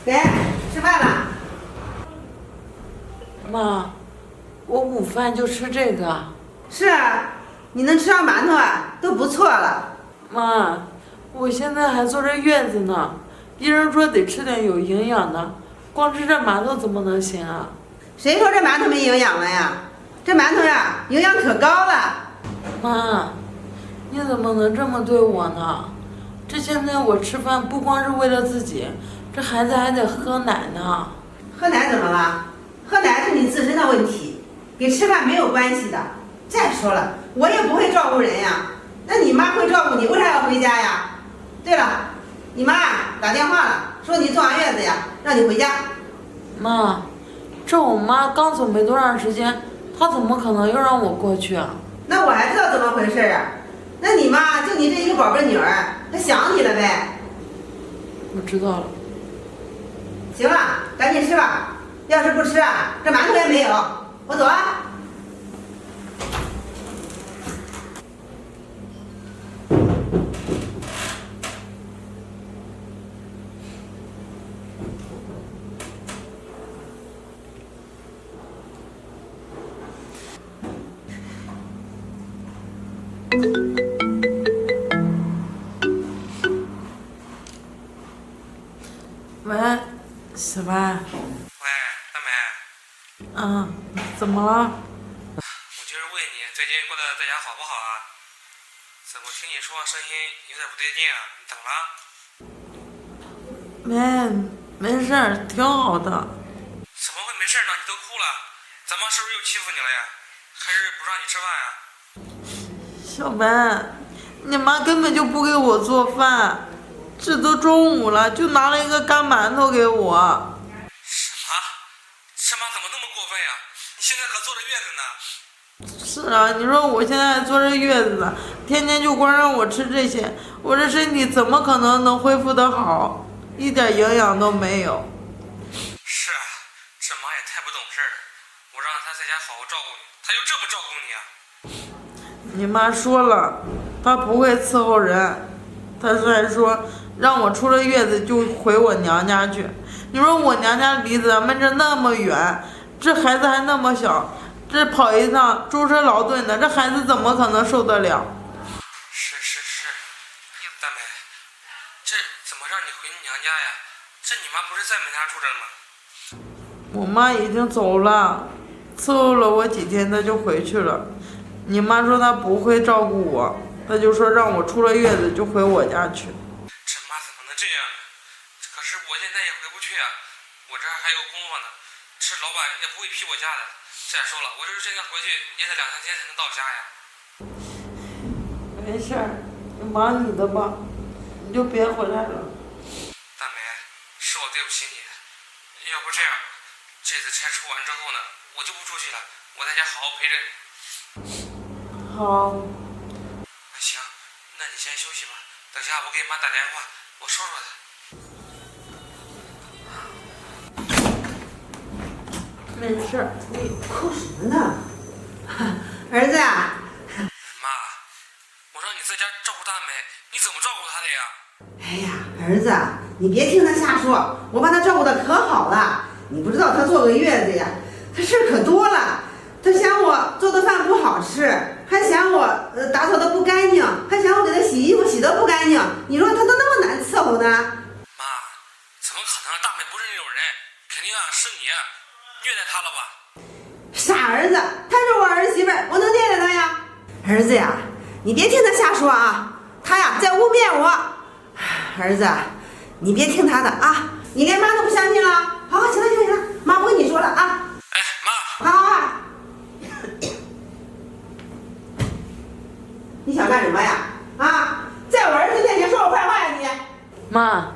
给，吃饭了。妈，我午饭就吃这个。是啊，你能吃上馒头啊，都不错了。妈，我现在还坐着月子呢，医生说得吃点有营养的，光吃这馒头怎么能行啊？谁说这馒头没营养了呀？这馒头呀，营养可高了。妈，你怎么能这么对我呢？这现在我吃饭不光是为了自己，这孩子还得喝奶呢。喝奶怎么了？喝奶是你自身的问题，跟吃饭没有关系的。再说了，我也不会照顾人呀，那你妈会照顾你，为啥要回家呀？对了，你妈打电话了，说你坐完月子呀，让你回家。妈，这我妈刚走没多长时间，她怎么可能又让我过去啊？那我还知道怎么回事啊？那你妈就你这一个宝贝女儿，她想你了呗？我知道了。行了，赶紧吃吧，要是不吃啊，这馒头也没有。我走了。喂，小白。喂，大美。怎么了？我就是问你最近过得在家好不好啊？怎么听你说话声音有点不对劲啊？你怎么了？没事儿，挺好的。怎么会没事呢？你都哭了，咱妈是不是又欺负你了呀？还是不让你吃饭呀？小白，你妈根本就不给我做饭，这都中午了，就拿了一个干馒头给我。什么？这妈怎么那么过分呀？你现在可坐着月子呢。是啊，你说我现在还坐着月子呢，天天就光让我吃这些，我这身体怎么可能恢复得好？一点营养都没有。是啊，这妈也太不懂事了。我让她在家好好照顾你，她就这么照顾你啊？你妈说了，她不会伺候人，她还说让我出了月子就回我娘家去。你说我娘家离咱们这那么远，这孩子还那么小，这跑一趟舟车劳顿的，这孩子怎么可能受得了？是，大美，这怎么让你回娘家呀？这你妈不是在你们家住着吗？我妈已经走了，伺候了我几天，她就回去了。你妈说她不会照顾我，她就说让我出了月子就回我家去。这妈怎么能这样呢？可是我现在也回不去啊，我这还有工作呢，这老板也不会批我假的。再说了，我这现在回去也得2、3天才能到家呀。没事儿，你忙你的吧，你就别回来了。大梅，是我对不起你，要不这样，这次差出完之后呢，我就不出去了，我在家好好陪着你。好。那行，那你先休息吧，等下我给你妈打电话，我说说她。没事儿，你哭什么呢？儿子呀。妈，我让你在家照顾大美，你怎么照顾她的呀？哎呀，儿子，你别听他瞎说，我把他照顾得可好了。你不知道他坐个月子呀，他事儿可多了。他嫌我做的饭不好吃，还嫌我打扫的不干净，还嫌我给他洗衣服洗的不干净。你说他都那么难伺候呢？妈，怎么可能？大美不是那种人，肯定是你虐待她了吧？傻儿子，她是我儿媳妇儿，我能虐待她呀？儿子呀，你别听他瞎说啊，他呀在污蔑我。儿子，你别听他的啊，你连妈都不相信了。好，行了，妈不跟你说了啊。哎，妈，好。你想干什么呀？啊，在我儿子面前说我坏话呀你？妈，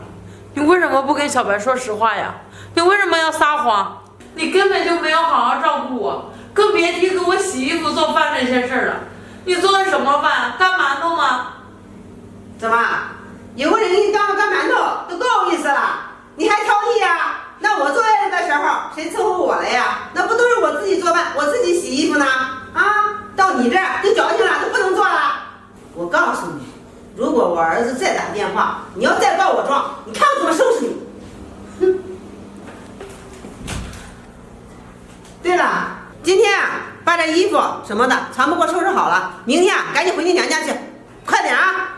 你为什么不跟小白说实话呀？你为什么要撒谎？你根本就没有好好照顾我，更别提给我洗衣服做饭这些事儿了。你做的什么饭？干馒头吗？怎么，有个人给你当个干馒头都够意思了？你还挑剔呀？那我坐月子的时候谁伺候我了呀？那不都是我自己做饭，我自己洗衣服呢？啊，到你这儿就矫情了，都不能做了。我告诉你，如果我儿子再打电话，你要再告我状，你看我怎么收拾你！哼。对了，今天啊，把这衣服什么的全部给我收拾好了，明天啊，赶紧回你娘家去，快点啊！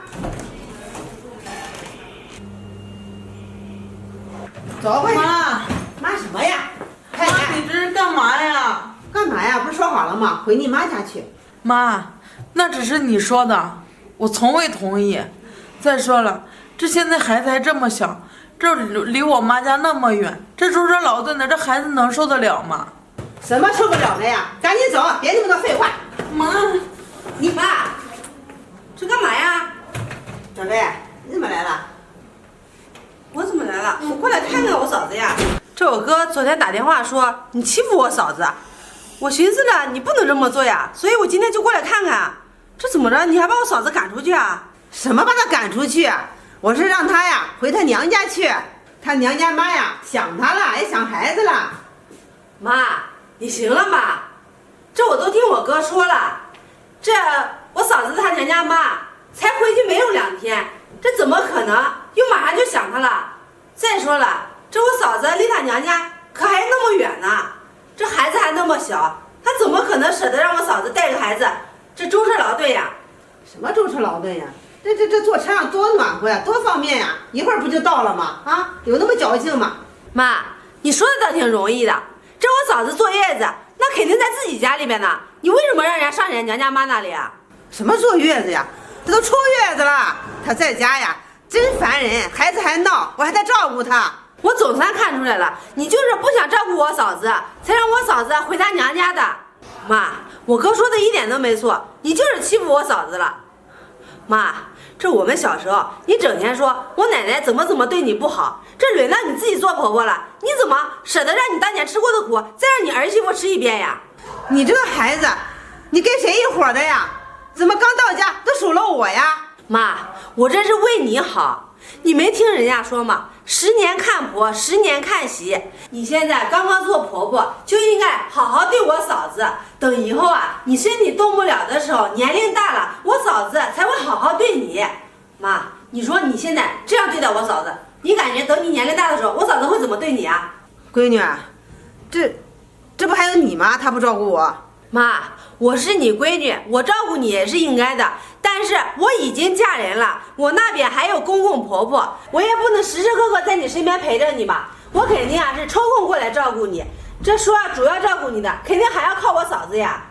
走回去。妈，妈什么呀？快妈，点！你这是干嘛呀？干嘛呀？不是说好了吗？回你妈家去。妈，那只是你说的，我从未同意。再说了，这现在孩子还这么小，这离我妈家那么远，这舟车劳顿的，这孩子能受得了吗？什么受不了的呀？赶紧走，别那么多废话。妈，你妈，这干嘛呀？小贝，你怎么来了？我怎么来了？我过来看看我嫂子呀。这我哥昨天打电话说你欺负我嫂子，我寻思着你不能这么做呀，所以我今天就过来看看。这怎么着？你还把我嫂子赶出去啊？什么把她赶出去？我是让她呀回她娘家去，她娘家妈呀想她了，也想孩子了。妈，你行了妈，这我都听我哥说了，这我嫂子她娘家妈才回去没有2天，这怎么可能又马上就想她了？再说了，这我嫂子离她娘家可还那么远呢，这孩子还那么小，她怎么可能舍得让我嫂子带着孩子这舟车劳顿呀？什么舟车劳顿呀？这坐车上多暖和呀，多方便呀！一会儿不就到了吗？啊，有那么矫情吗？妈，你说的倒挺容易的，这我嫂子坐月子，那肯定在自己家里面呢，你为什么让人家上人家娘家妈那里啊？什么坐月子呀？这都出月子了，她在家呀，真烦人，孩子还闹，我还得照顾她。我总算看出来了，你就是不想照顾我嫂子，才让我嫂子回她娘家的。妈，我哥说的一点都没错，你就是欺负我嫂子了。妈，这我们小时候，你整天说我奶奶怎么对你不好，这轮到你自己做婆婆了，你怎么舍得让你当年吃过的苦，再让你儿媳妇吃一遍呀？你这个孩子，你跟谁一伙的呀？怎么刚到家都数落我呀？妈，我这是为你好，你没听人家说吗？10年看婆，10年看媳。你现在刚刚做婆婆，就应该好好对我嫂子。等以后啊，你身体动不了的时候，年龄大了，我嫂子才会好好对你。妈，你说你现在这样对待我嫂子，你感觉等你年龄大的时候，我嫂子会怎么对你啊？闺女，这不还有你吗？她不照顾我。妈，我是你闺女，我照顾你也是应该的。但是我已经嫁人了，我那边还有公公婆婆，我也不能时时刻刻在你身边陪着你吧。我肯定啊是抽空过来照顾你。这说主要照顾你的，肯定还要靠我嫂子呀。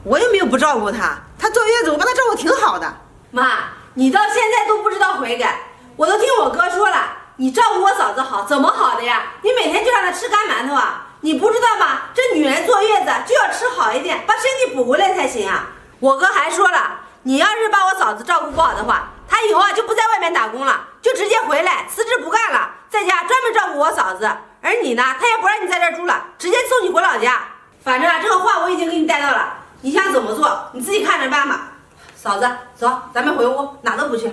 我又没有不照顾她，她坐月子，我把她照顾挺好的。妈，你到现在都不知道悔改，我都听我哥说了，你照顾我嫂子好，怎么好的呀？你每天就让她吃干馒头啊？你不知道吗？这女人坐月子就要吃好一点，把身体补回来才行啊。我哥还说了，你要是把我嫂子照顾不好的话，他以后啊就不在外面打工了，就直接回来辞职不干了，在家专门照顾我嫂子。而你呢，他也不让你在这儿住了，直接送你回老家。反正啊，这个话我已经给你带到了，你想怎么做，你自己看着办吧。嫂子，走，咱们回屋，哪都不去。